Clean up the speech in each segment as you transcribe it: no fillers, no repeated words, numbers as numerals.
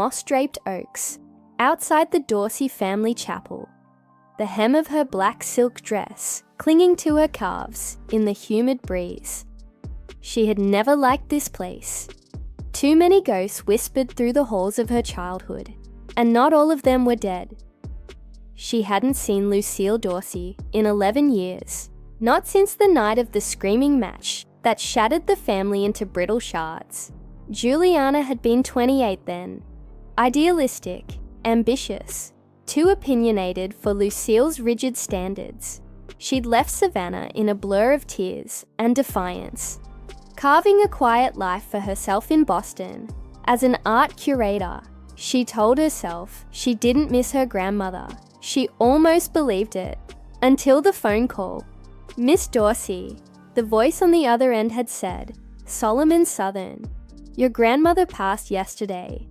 moss-draped oaks outside the Dorsey family chapel, the hem of her black silk dress clinging to her calves in the humid breeze. She had never liked this place. Too many ghosts whispered through the halls of her childhood, and not all of them were dead. She hadn't seen Lucille Dorsey in 11 years, not since the night of the screaming match that shattered the family into brittle shards. Juliana had been 28 then, idealistic, ambitious, too opinionated for Lucille's rigid standards. She'd left Savannah in a blur of tears and defiance, carving a quiet life for herself in Boston. As an art curator, she told herself she didn't miss her grandmother. She almost believed it, until the phone call. Miss Dorsey, the voice on the other end had said, "Solomon Southern, your grandmother passed yesterday.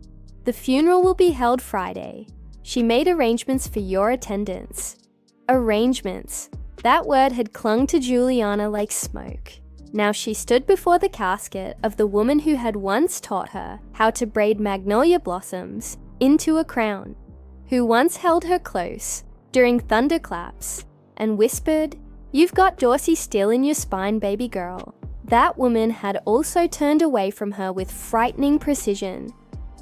The funeral will be held Friday. She made arrangements for your attendance." Arrangements. That word had clung to Juliana like smoke. Now she stood before the casket of the woman who had once taught her how to braid magnolia blossoms into a crown, who once held her close during thunderclaps and whispered, "You've got Dorsey still in your spine, baby girl." That woman had also turned away from her with frightening precision,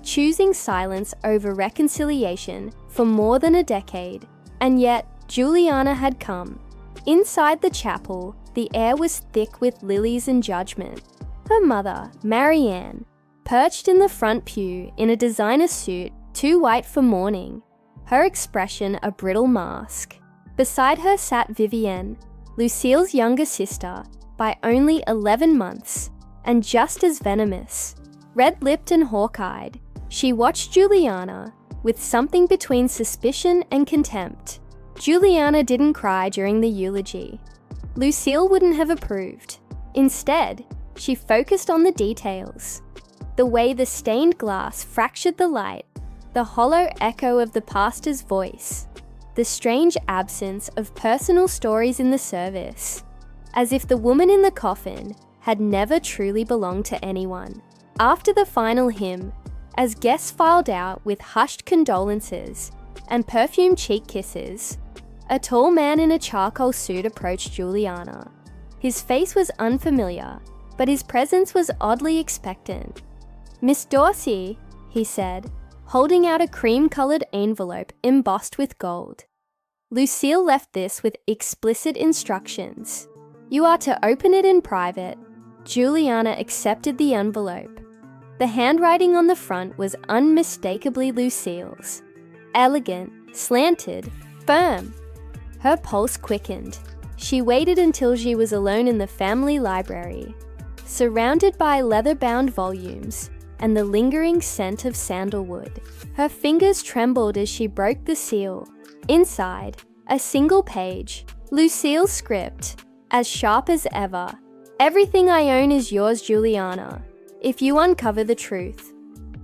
choosing silence over reconciliation for more than a decade. And yet, Juliana had come. Inside the chapel, the air was thick with lilies and judgment. Her mother, Marianne, perched in the front pew in a designer suit too white for mourning, her expression a brittle mask. Beside her sat Vivienne, Lucille's younger sister, by only 11 months, and just as venomous. Red-lipped and hawk-eyed, she watched Juliana with something between suspicion and contempt. Juliana didn't cry during the eulogy. Lucille wouldn't have approved. Instead, she focused on the details. The way the stained glass fractured the light, the hollow echo of the pastor's voice, the strange absence of personal stories in the service, as if the woman in the coffin had never truly belonged to anyone. After the final hymn, as guests filed out with hushed condolences and perfumed cheek kisses, a tall man in a charcoal suit approached Juliana. His face was unfamiliar, but his presence was oddly expectant. "Miss Dorsey," he said, holding out a cream-coloured envelope embossed with gold. Lucille left this with explicit instructions. "You are to open it in private." Juliana accepted the envelope. The handwriting on the front was unmistakably Lucille's. Elegant, slanted, firm. Her pulse quickened. She waited until she was alone in the family library, surrounded by leather-bound volumes and the lingering scent of sandalwood. Her fingers trembled as she broke the seal. Inside, a single page, Lucille's script, as sharp as ever. "Everything I own is yours, Juliana, if you uncover the truth."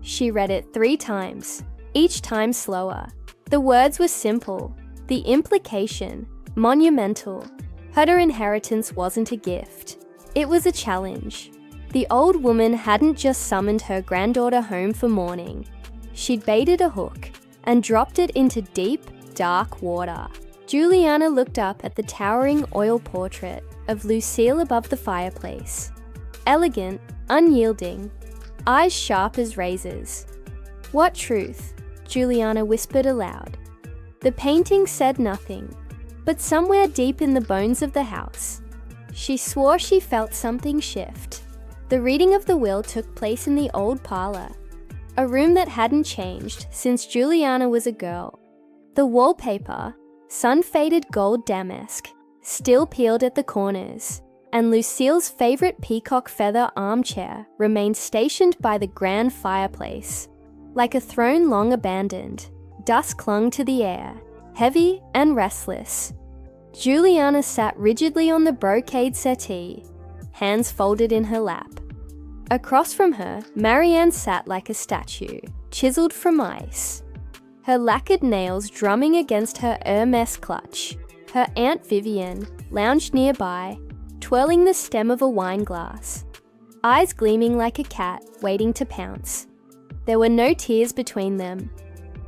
She read it 3 times, each time slower. The words were simple, the implication monumental. Her inheritance wasn't a gift. It was a challenge. The old woman hadn't just summoned her granddaughter home for mourning. She'd baited a hook and dropped it into deep, dark water. Juliana looked up at the towering oil portrait of Lucille above the fireplace. Elegant, unyielding, eyes sharp as razors. "What truth?" Juliana whispered aloud. The painting said nothing, but somewhere deep in the bones of the house, she swore she felt something shift. The reading of the will took place in the old parlor, a room that hadn't changed since Juliana was a girl. The wallpaper, sun-faded gold damask, still peeled at the corners, and Lucille's favorite peacock feather armchair remained stationed by the grand fireplace. Like a throne long abandoned, dust clung to the air, heavy and restless. Juliana sat rigidly on the brocade settee, hands folded in her lap. Across from her, Marianne sat like a statue, chiseled from ice, her lacquered nails drumming against her Hermes clutch. Her Aunt Vivienne lounged nearby, twirling the stem of a wine glass, eyes gleaming like a cat waiting to pounce. There were no tears between them,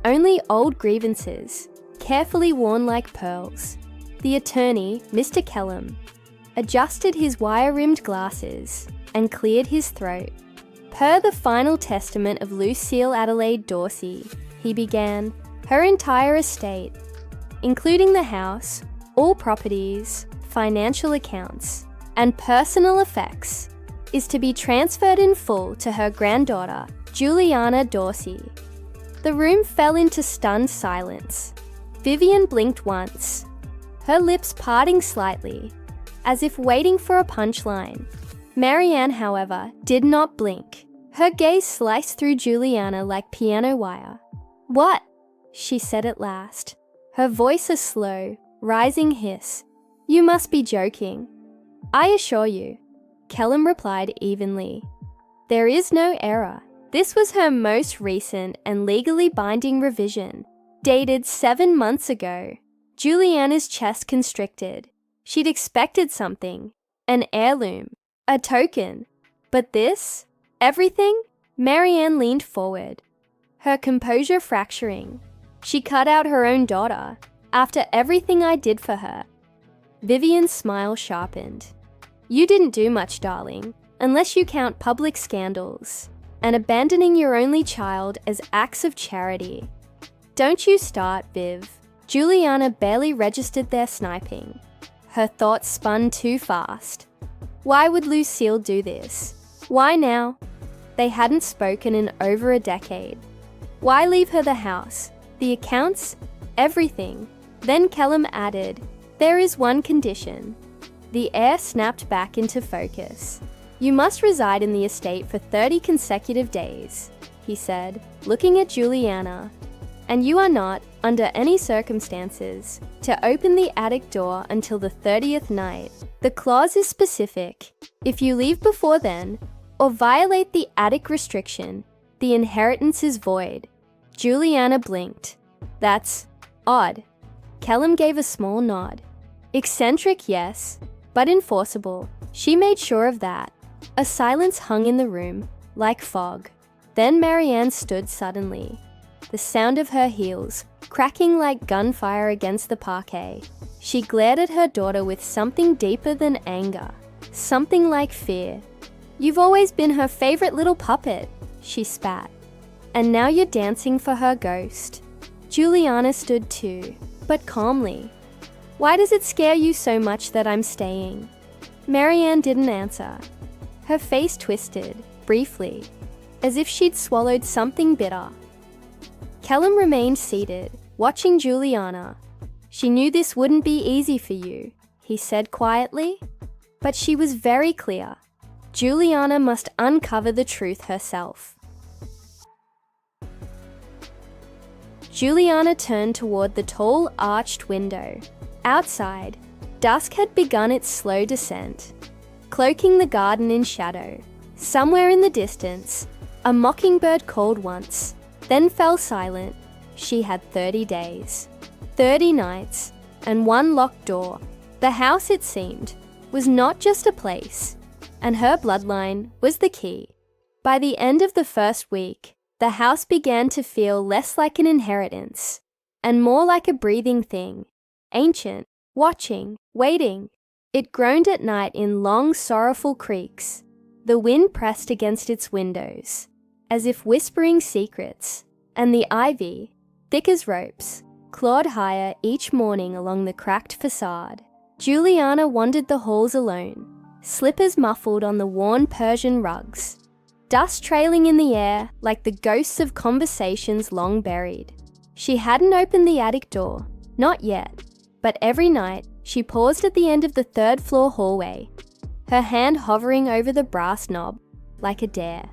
only old grievances, carefully worn like pearls. The attorney, Mr. Kellum, adjusted his wire-rimmed glasses and cleared his throat. Per the final testament of Lucille Adelaide Dorsey, he began, her entire estate, including the house, all properties, financial accounts, and personal effects, is to be transferred in full to her granddaughter, Juliana Dorsey. The room fell into stunned silence. Vivian blinked once, her lips parting slightly, as if waiting for a punchline. Marianne, however, did not blink. Her gaze sliced through Juliana like piano wire. "What?" she said at last, her voice a slow, rising hiss. "You must be joking." "I assure you," Kellum replied evenly. "There is no error. This was her most recent and legally binding revision, dated 7 months ago." Juliana's chest constricted. She'd expected something, an heirloom, a token. But this? Everything? Marianne leaned forward, her composure fracturing. "She cut out her own daughter, after everything I did for her." Vivian's smile sharpened. "You didn't do much, darling, unless you count public scandals and abandoning your only child as acts of charity." "Don't you start, Viv." Juliana barely registered their sniping. Her thoughts spun too fast. Why would Lucille do this? Why now? They hadn't spoken in over a decade. Why leave her the house, the accounts, everything? Then Kellum added, "There is one condition." The heir snapped back into focus. "You must reside in the estate for 30 consecutive days," he said, looking at Juliana. "And you are not, under any circumstances, to open the attic door until the 30th night. The clause is specific. If you leave before then, or violate the attic restriction, the inheritance is void." Juliana blinked. "That's odd." Kellum gave a small nod. "Eccentric, yes, but enforceable." She made sure of that. A silence hung in the room, like fog. Then Marianne stood suddenly, the sound of her heels cracking like gunfire against the parquet. She glared at her daughter with something deeper than anger, something like fear. "You've always been her favorite little puppet," she spat. "And now you're dancing for her ghost." Juliana stood too, but calmly. "Why does it scare you so much that I'm staying?" Marianne didn't answer. Her face twisted, briefly, as if she'd swallowed something bitter. Kellum remained seated, watching Juliana. "She knew this wouldn't be easy for you," he said quietly. But she was very clear. Juliana must uncover the truth herself. Juliana turned toward the tall, arched window. Outside, dusk had begun its slow descent, cloaking the garden in shadow. Somewhere in the distance, a mockingbird called once, then fell silent. She had 30 days, 30 nights, and one locked door. The house, it seemed, was not just a place, and her bloodline was the key. By the end of the first week, the house began to feel less like an inheritance, and more like a breathing thing, ancient, watching, waiting. It groaned at night in long, sorrowful creaks. The wind pressed against its windows, as if whispering secrets, and the ivy, thick as ropes, clawed higher each morning along the cracked facade. Juliana wandered the halls alone, slippers muffled on the worn Persian rugs, dust trailing in the air like the ghosts of conversations long buried. She hadn't opened the attic door, not yet, but every night she paused at the end of the third-floor hallway, her hand hovering over the brass knob like a dare.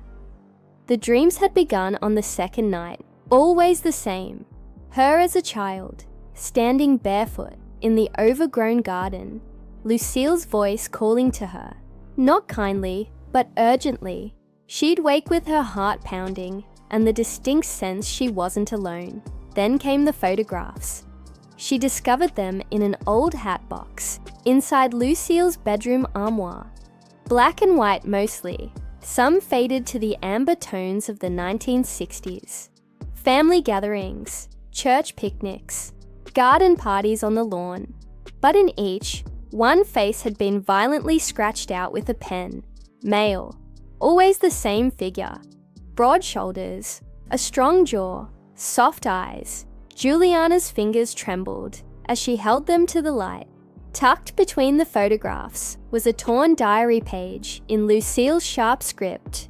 The dreams had begun on the second night, always the same. Her as a child, standing barefoot in the overgrown garden, Lucille's voice calling to her, not kindly, but urgently. She'd wake with her heart pounding and the distinct sense she wasn't alone. Then came the photographs. She discovered them in an old hat box inside Lucille's bedroom armoire. Black and white mostly, Some faded to the amber tones of the 1960s. Family gatherings, church picnics, garden parties on the lawn. But in each, one face had been violently scratched out with a pen. Male. Always the same figure. Broad shoulders, a strong jaw, soft eyes. Juliana's fingers trembled as she held them to the light. Tucked between the photographs was a torn diary page in Lucille's sharp script.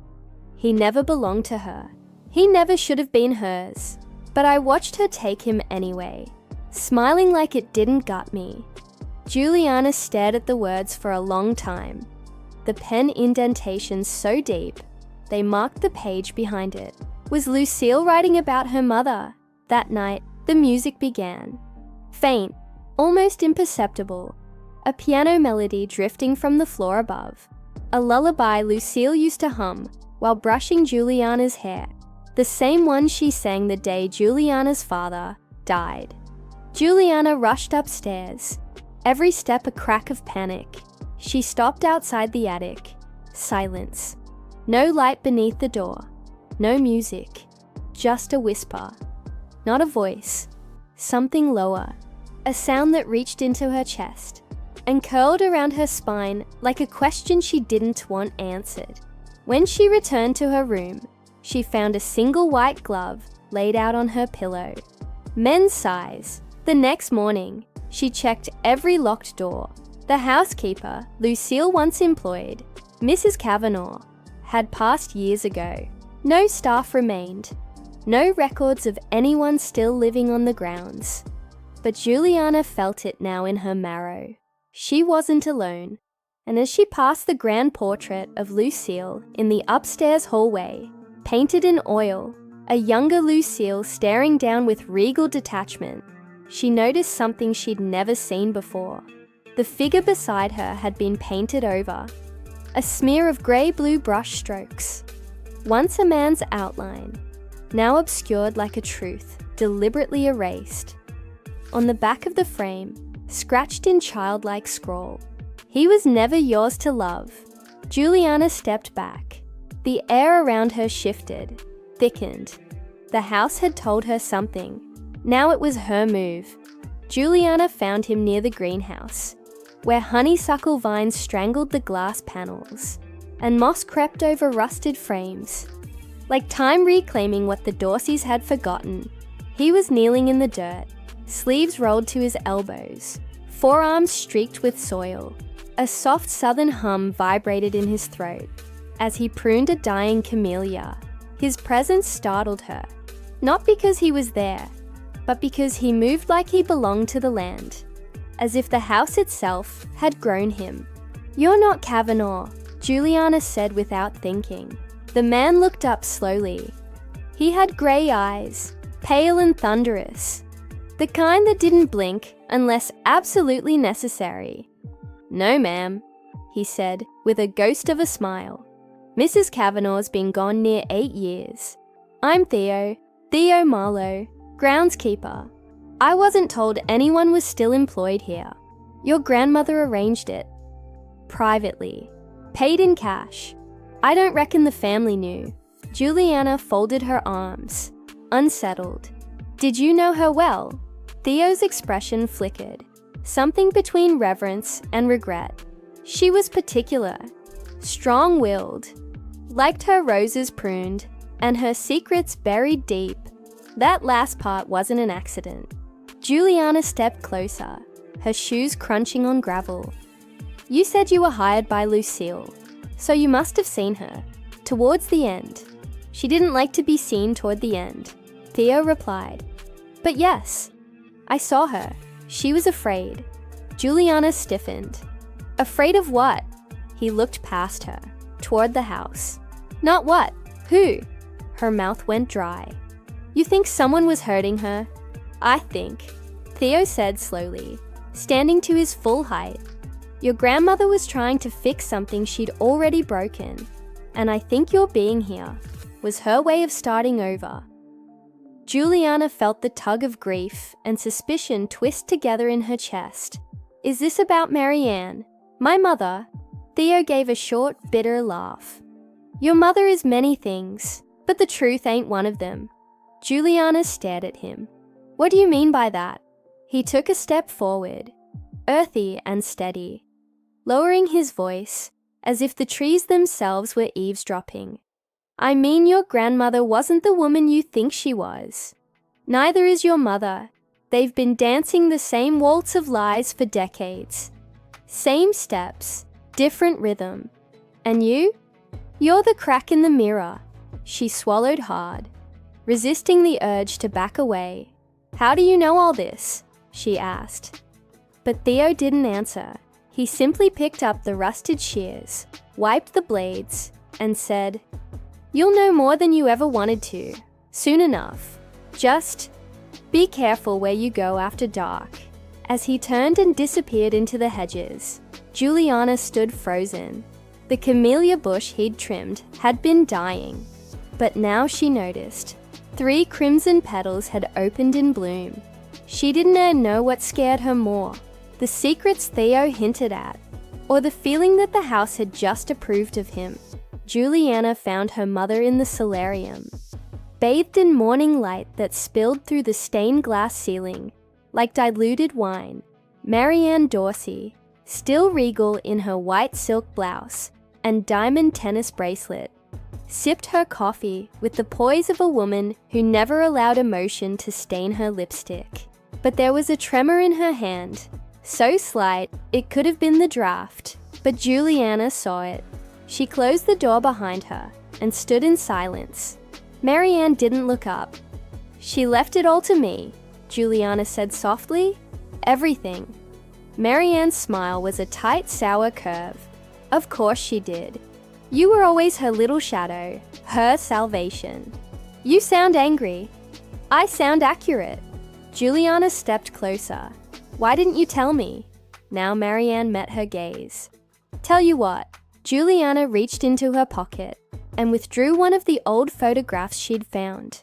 He never belonged to her. He never should have been hers. But I watched her take him anyway, smiling like it didn't gut me. Juliana stared at the words for a long time. The pen indentations so deep, they marked the page behind it. Was Lucille writing about her mother? That night, the music began. Faint, almost imperceptible, a piano melody drifting from the floor above. A lullaby Lucille used to hum while brushing Juliana's hair, the same one she sang the day Juliana's father died. Juliana rushed upstairs, every step a crack of panic. She stopped outside the attic. Silence. No light beneath the door. No music. Just a whisper. Not a voice. Something lower. A sound that reached into her chest and curled around her spine like a question she didn't want answered. When she returned to her room, she found a single white glove laid out on her pillow. Men's size. The next morning, she checked every locked door. The housekeeper Lucille once employed, Mrs. Kavanaugh, had passed years ago. No staff remained. No records of anyone still living on the grounds. But Juliana felt it now in her marrow. She wasn't alone. And as she passed the grand portrait of Lucille in the upstairs hallway, painted in oil, a younger Lucille staring down with regal detachment, she noticed something she'd never seen before. The figure beside her had been painted over, a smear of grey-blue brush strokes. Once a man's outline, now obscured like a truth, deliberately erased. On the back of the frame, scratched in childlike scrawl, "He was never yours to love." Juliana stepped back. The air around her shifted, thickened. The house had told her something. Now it was her move. Juliana found him near the greenhouse, where honeysuckle vines strangled the glass panels, and moss crept over rusted frames. Like time reclaiming what the Dorseys had forgotten, he was kneeling in the dirt, sleeves rolled to his elbows, forearms streaked with soil. A soft southern hum vibrated in his throat as he pruned a dying camellia. His presence startled her, not because he was there, but because he moved like he belonged to the land, as if the house itself had grown him. "You're not Kavanaugh," Juliana said without thinking. The man looked up slowly. He had grey eyes, pale and thunderous, the kind that didn't blink unless absolutely necessary. "No, ma'am," he said with a ghost of a smile. "Mrs. Kavanaugh's been gone near 8 years. I'm Theo Marlowe, groundskeeper. I wasn't told anyone was still employed here. Your grandmother arranged it. Privately. Paid in cash. I don't reckon the family knew." Juliana folded her arms, unsettled. "Did you know her well?" Theo's expression flickered, something between reverence and regret. "She was particular, strong-willed, liked her roses pruned, and her secrets buried deep. That last part wasn't an accident." Juliana stepped closer, her shoes crunching on gravel. "You said you were hired by Lucille, so you must have seen her. Towards the end." "She didn't like to be seen toward the end," Theo replied. "But yes, I saw her. She was afraid." Juliana stiffened. "Afraid of what?" He looked past her, toward the house. "Not what? Who?" Her mouth went dry. "You think someone was hurting her?" "I think," Theo said slowly, standing to his full height, "your grandmother was trying to fix something she'd already broken, and I think your being here was her way of starting over." Juliana felt the tug of grief and suspicion twist together in her chest. "Is this about Marianne? My mother?" Theo gave a short, bitter laugh. Your mother is many things, but the truth ain't one of them. Juliana stared at him. What do you mean by that? He took a step forward, earthy and steady, lowering his voice as if the trees themselves were eavesdropping. I mean, your grandmother wasn't the woman you think she was. Neither is your mother. They've been dancing the same waltz of lies for decades. Same steps, different rhythm. And you? You're the crack in the mirror. She swallowed hard, resisting the urge to back away. How do you know all this? She asked. But Theo didn't answer. He simply picked up the rusted shears, wiped the blades, and said, You'll know more than you ever wanted to, soon enough. Just be careful where you go after dark. As he turned and disappeared into the hedges, Juliana stood frozen. The camellia bush he'd trimmed had been dying, but now she noticed 3 crimson petals had opened in bloom. She didn't know what scared her more, the secrets Theo hinted at, or the feeling that the house had just approved of him. Juliana found her mother in the solarium, bathed in morning light that spilled through the stained glass ceiling like diluted wine. Marianne Dorsey, still regal in her white silk blouse and diamond tennis bracelet, sipped her coffee with the poise of a woman who never allowed emotion to stain her lipstick. But there was a tremor in her hand, so slight it could have been the draft, but Juliana saw it. She closed the door behind her and stood in silence. Marianne didn't look up. She left it all to me, Juliana said softly. Everything. Marianne's smile was a tight, sour curve. Of course she did. You were always her little shadow, her salvation. You sound angry. I sound accurate. Juliana stepped closer. Why didn't you tell me? Now Marianne met her gaze. Tell you what. Juliana reached into her pocket and withdrew one of the old photographs she'd found.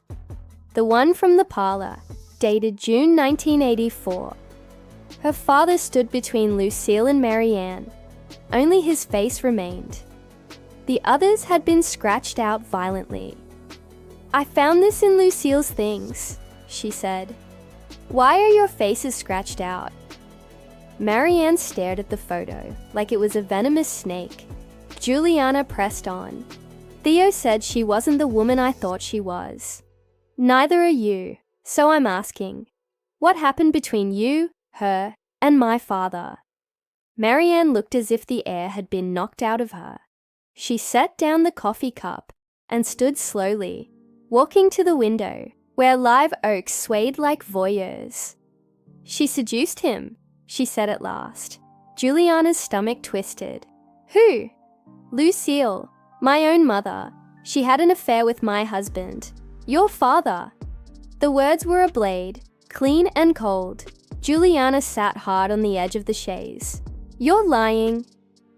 The one from the parlor, dated June 1984. Her father stood between Lucille and Marianne. Only his face remained. The others had been scratched out violently. I found this in Lucille's things, she said. Why are your faces scratched out? Marianne stared at the photo like it was a venomous snake. Juliana pressed on. Theo said she wasn't the woman I thought she was. Neither are you, so I'm asking, what happened between you, her, and my father? Marianne looked as if the air had been knocked out of her. She set down the coffee cup and stood slowly, walking to the window, where live oaks swayed like voyeurs. She seduced him, she said at last. Juliana's stomach twisted. Who? Lucille, my own mother. She had an affair with my husband. Your father. The words were a blade, clean and cold. Juliana sat hard on the edge of the chaise. You're lying.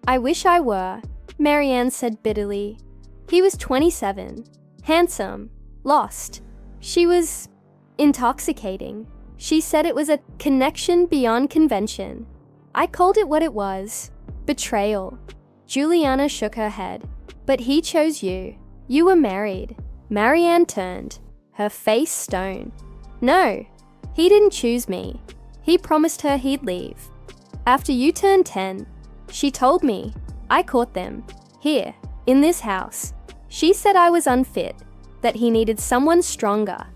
I wish I were, Marianne said bitterly. He was 27, handsome, lost. She was intoxicating. She said it was a connection beyond convention. I called it what it was, betrayal. Juliana shook her head. But he chose you. You were married. Marianne turned, her face stone. No, he didn't choose me. He promised her he'd leave. After you turned 10, she told me. I caught them. Here, in this house. She said I was unfit, that he needed someone stronger.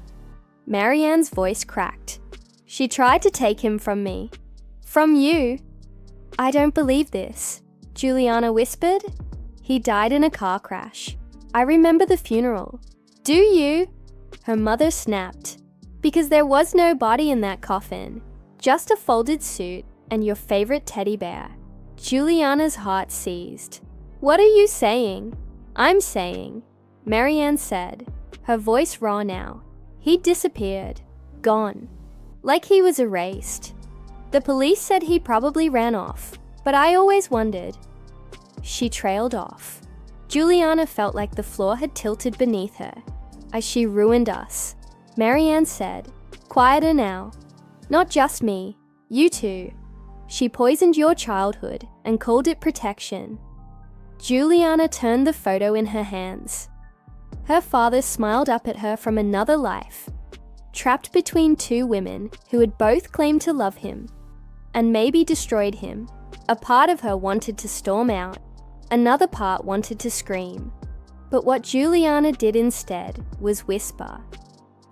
Marianne's voice cracked. She tried to take him from me. From you? I don't believe this, Juliana whispered. He died in a car crash. I remember the funeral. Do you? Her mother snapped. Because there was no body in that coffin. Just a folded suit and your favorite teddy bear. Juliana's heart seized. What are you saying? I'm saying, Marianne said, her voice raw now. He disappeared. Gone. Like he was erased. The police said he probably ran off, but I always wondered. She trailed off. Juliana felt like the floor had tilted beneath her. As she ruined us, Marianne said, quieter now. Not just me, you too. She poisoned your childhood and called it protection. Juliana turned the photo in her hands. Her father smiled up at her from another life, trapped between two women who had both claimed to love him, and maybe destroyed him. A part of her wanted to storm out, another part wanted to scream. But what Juliana did instead was whisper,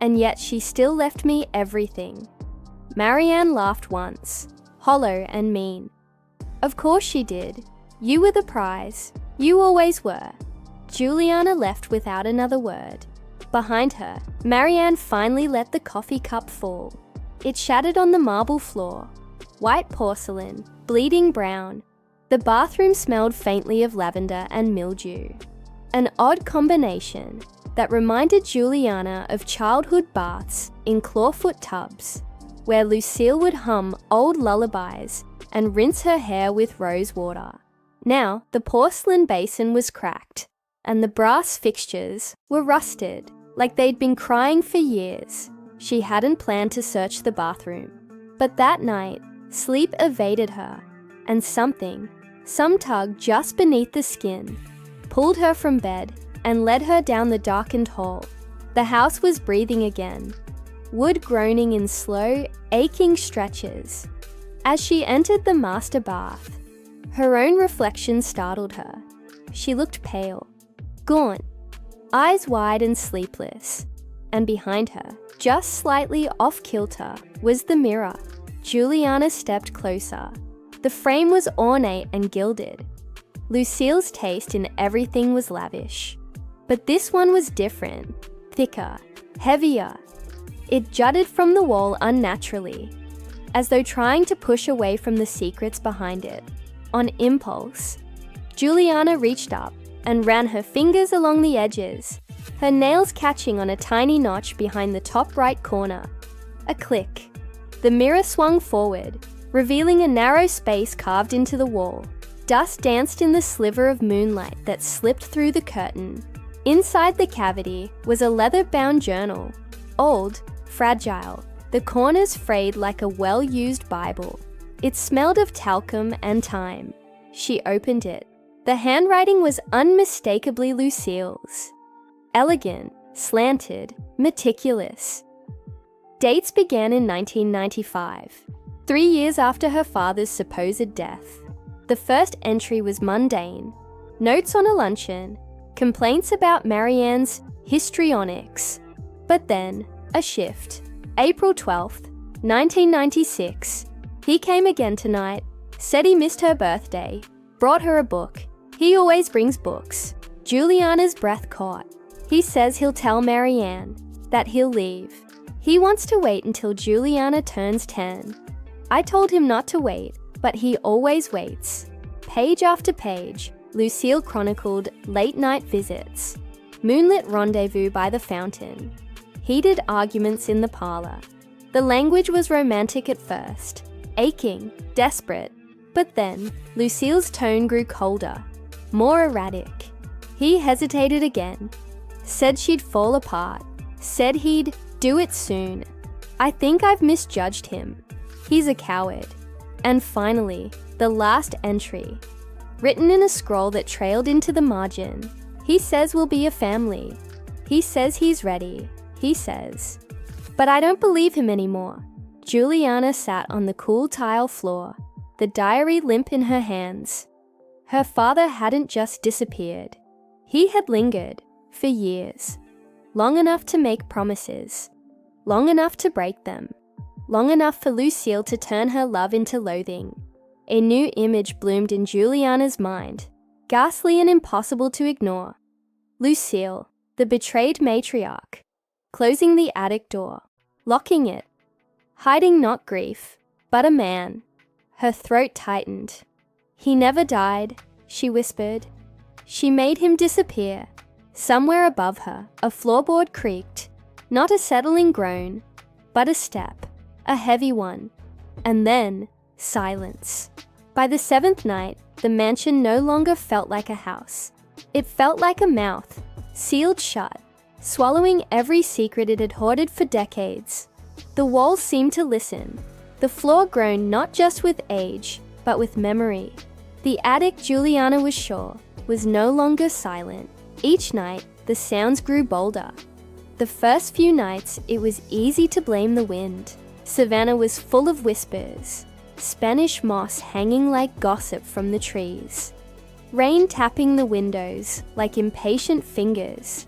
and yet she still left me everything. Marianne laughed once, hollow and mean. Of course she did. You were the prize. You always were. Juliana left without another word. Behind her, Marianne finally let the coffee cup fall. It shattered on the marble floor. White porcelain, bleeding brown. The bathroom smelled faintly of lavender and mildew. An odd combination that reminded Juliana of childhood baths in clawfoot tubs, where Lucille would hum old lullabies and rinse her hair with rose water. Now, the porcelain basin was cracked, and the brass fixtures were rusted, like they'd been crying for years. She hadn't planned to search the bathroom. But that night, sleep evaded her, and some tug just beneath the skin, pulled her from bed and led her down the darkened hall. The house was breathing again, wood groaning in slow, aching stretches. As she entered the master bath, her own reflection startled her. She looked pale, gaunt, eyes wide and sleepless. And behind her, just slightly off-kilter, was the mirror. Juliana stepped closer. The frame was ornate and gilded. Lucille's taste in everything was lavish. But this one was different, thicker, heavier. It jutted from the wall unnaturally, as though trying to push away from the secrets behind it. On impulse, Juliana reached up and ran her fingers along the edges, her nails catching on a tiny notch behind the top right corner. A click. The mirror swung forward, revealing a narrow space carved into the wall. Dust danced in the sliver of moonlight that slipped through the curtain. Inside the cavity was a leather-bound journal, old, fragile, the corners frayed like a well-used Bible. It smelled of talcum and thyme. She opened it. The handwriting was unmistakably Lucille's. Elegant, slanted, meticulous. Dates began in 1995, 3 years after her father's supposed death. The first entry was mundane. Notes on a luncheon, complaints about Marianne's histrionics. But then, a shift. April 12th, 1996. He came again tonight, said he missed her birthday, brought her a book. He always brings books. Juliana's breath caught. He says he'll tell Marianne, that he'll leave. He wants to wait until Juliana turns 10. I told him not to wait, but he always waits. Page after page, Lucille chronicled late-night visits, moonlit rendezvous by the fountain, heated arguments in the parlor. The language was romantic at first, aching, desperate, but then Lucille's tone grew colder, more erratic. He hesitated again, said she'd fall apart, said he'd do it soon. I think I've misjudged him. He's a coward. And finally, the last entry, written in a scroll that trailed into the margin. He says we'll be a family. He says he's ready. He says. But I don't believe him anymore. Juliana sat on the cool tile floor, the diary limp in her hands. Her father hadn't just disappeared. He had lingered for years, long enough to make promises, long enough to break them, long enough for Lucille to turn her love into loathing. A new image bloomed in Juliana's mind, ghastly and impossible to ignore. Lucille, the betrayed matriarch, closing the attic door, locking it, hiding not grief, but a man. Her throat tightened. He never died, she whispered. She made him disappear. Somewhere above her, a floorboard creaked, not a settling groan, but a step, a heavy one, and then silence. By the seventh night, the mansion no longer felt like a house. It felt like a mouth, sealed shut, swallowing every secret it had hoarded for decades. The walls seemed to listen. The floor groaned not just with age, but with memory. The attic, Juliana was sure, was no longer silent. Each night, the sounds grew bolder. The first few nights, it was easy to blame the wind. Savannah was full of whispers, Spanish moss hanging like gossip from the trees, rain tapping the windows like impatient fingers.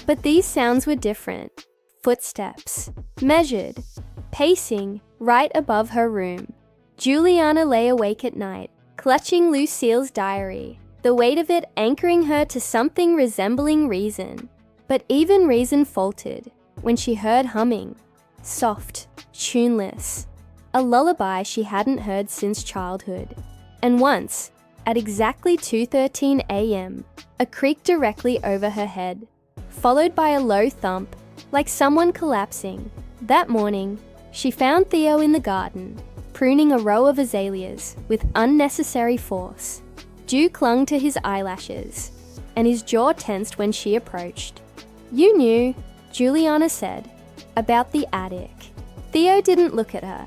But these sounds were different. Footsteps, measured, pacing right above her room. Juliana lay awake at night, clutching Lucille's diary, the weight of it anchoring her to something resembling reason. But even reason faltered when she heard humming, soft, tuneless, a lullaby she hadn't heard since childhood. And once, at exactly 2:13 a.m., a creak directly over her head, followed by a low thump, like someone collapsing. That morning, she found Theo in the garden, pruning a row of azaleas with unnecessary force. Dew clung to his eyelashes, and his jaw tensed when she approached. "You knew," Juliana said, "about the attic." Theo didn't look at her.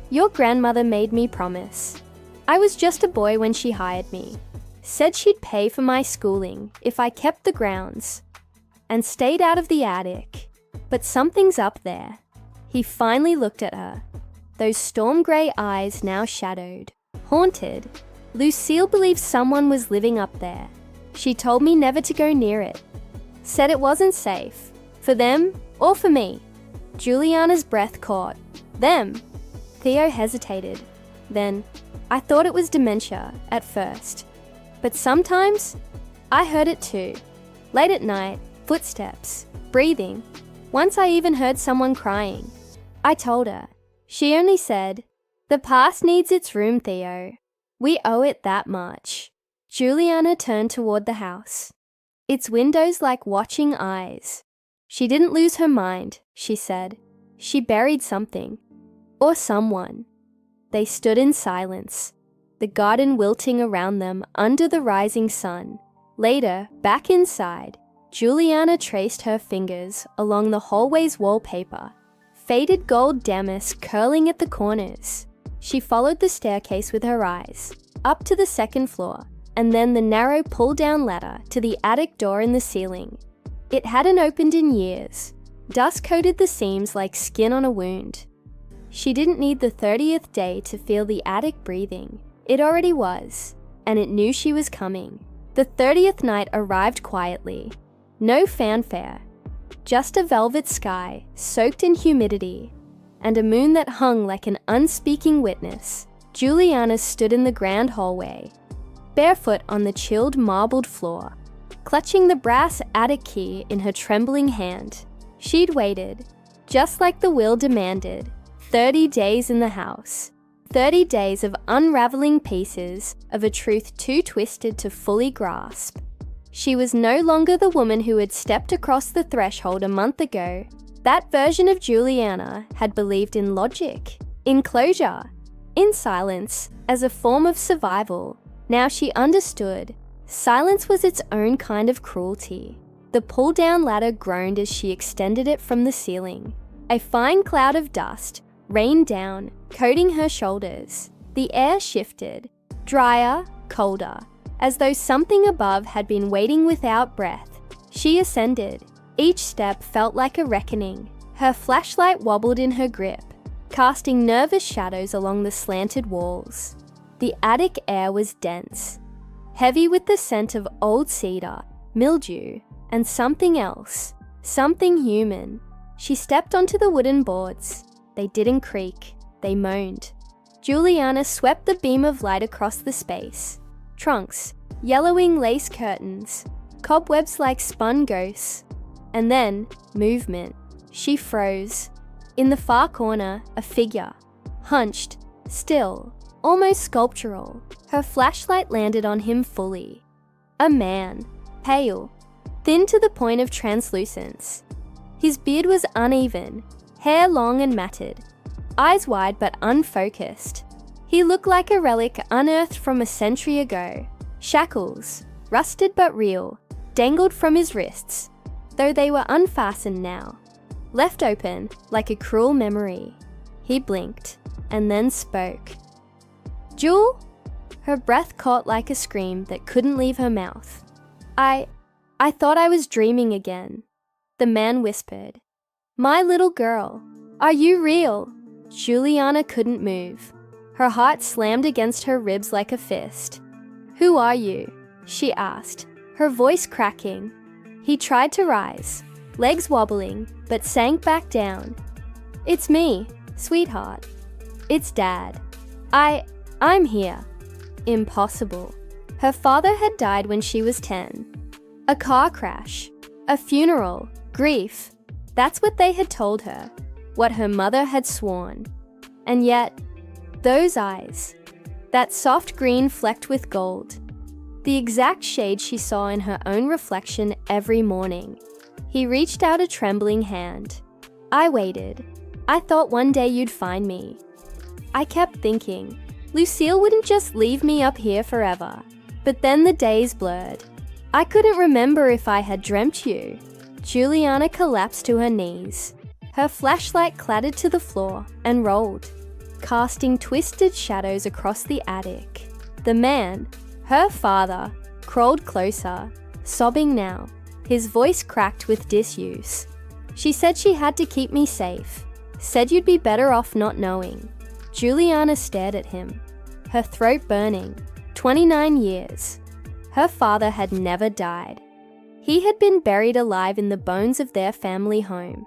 "Your grandmother made me promise. I was just a boy when she hired me. Said she'd pay for my schooling if I kept the grounds and stayed out of the attic. But something's up there." He finally looked at her, those storm grey eyes now shadowed, haunted. "Lucille believes someone was living up there. She told me never to go near it. Said it wasn't safe, for them or for me." Juliana's breath caught. "Them?" Theo hesitated. Then, "I thought it was dementia at first. But sometimes, I heard it too. Late at night, footsteps, breathing. Once I even heard someone crying." I told her. She only said, "The past needs its room, Theo. We owe it that much." Juliana turned toward the house, its windows like watching eyes. She didn't lose her mind, she said. She buried something. Or someone. They stood in silence, the garden wilting around them under the rising sun. Later, back inside, Juliana traced her fingers along the hallway's wallpaper, faded gold damask curling at the corners. She followed the staircase with her eyes, up to the second floor, and then the narrow pull-down ladder to the attic door in the ceiling. It hadn't opened in years. Dust coated the seams like skin on a wound. She didn't need the 30th day to feel the attic breathing. It already was, and it knew she was coming. The 30th night arrived quietly. No fanfare. Just a velvet sky soaked in humidity, and a moon that hung like an unspeaking witness. Juliana stood in the grand hallway, barefoot on the chilled marbled floor, clutching the brass attic key in her trembling hand. She'd waited, just like the will demanded, 30 days in the house. 30 days of unraveling pieces of a truth too twisted to fully grasp. She was no longer the woman who had stepped across the threshold a month ago. That version of Juliana had believed in logic, in closure, in silence as a form of survival. Now she understood. Silence was its own kind of cruelty. The pull-down ladder groaned as she extended it from the ceiling. A fine cloud of dust rained down, coating her shoulders. The air shifted, drier, colder, as though something above had been waiting without breath. She ascended. Each step felt like a reckoning. Her flashlight wobbled in her grip, casting nervous shadows along the slanted walls. The attic air was dense, heavy with the scent of old cedar, mildew, and something else, something human. She stepped onto the wooden boards. They didn't creak, they moaned. Juliana swept the beam of light across the space. Trunks, yellowing lace curtains, cobwebs like spun ghosts. And then, movement. She froze. In the far corner, a figure, hunched, still, almost sculptural. Her flashlight landed on him fully. A man, pale, thin to the point of translucence. His beard was uneven, hair long and matted, eyes wide but unfocused. He looked like a relic unearthed from a century ago. Shackles, rusted but real, dangled from his wrists, though they were unfastened now, left open like a cruel memory. He blinked and then spoke. "Jul?" Her breath caught like a scream that couldn't leave her mouth. I thought I was dreaming again. The man whispered. My little girl, are you real? Juliana couldn't move. Her heart slammed against her ribs like a fist. Who are you? She asked, her voice cracking. He tried to rise, legs wobbling, but sank back down. It's me, sweetheart. It's Dad. I'm here. Impossible. Her father had died when she was 10. A car crash, a funeral, grief. That's what they had told her, what her mother had sworn. And yet, those eyes, that soft green flecked with gold, the exact shade she saw in her own reflection every morning. He reached out a trembling hand. I waited. I thought one day you'd find me. I kept thinking, Lucille wouldn't just leave me up here forever. But then the days blurred. I couldn't remember if I had dreamt you. Juliana collapsed to her knees. Her flashlight clattered to the floor and rolled, casting twisted shadows across the attic. The man, her father, crawled closer, sobbing now, his voice cracked with disuse. She said she had to keep me safe, said you'd be better off not knowing. Juliana stared at him, her throat burning. 29 years. Her father had never died. He had been buried alive in the bones of their family home,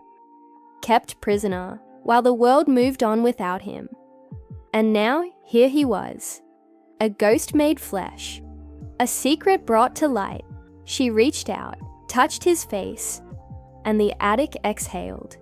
kept prisoner while the world moved on without him. And now here he was, a ghost made flesh, a secret brought to light. She reached out, touched his face, and the attic exhaled.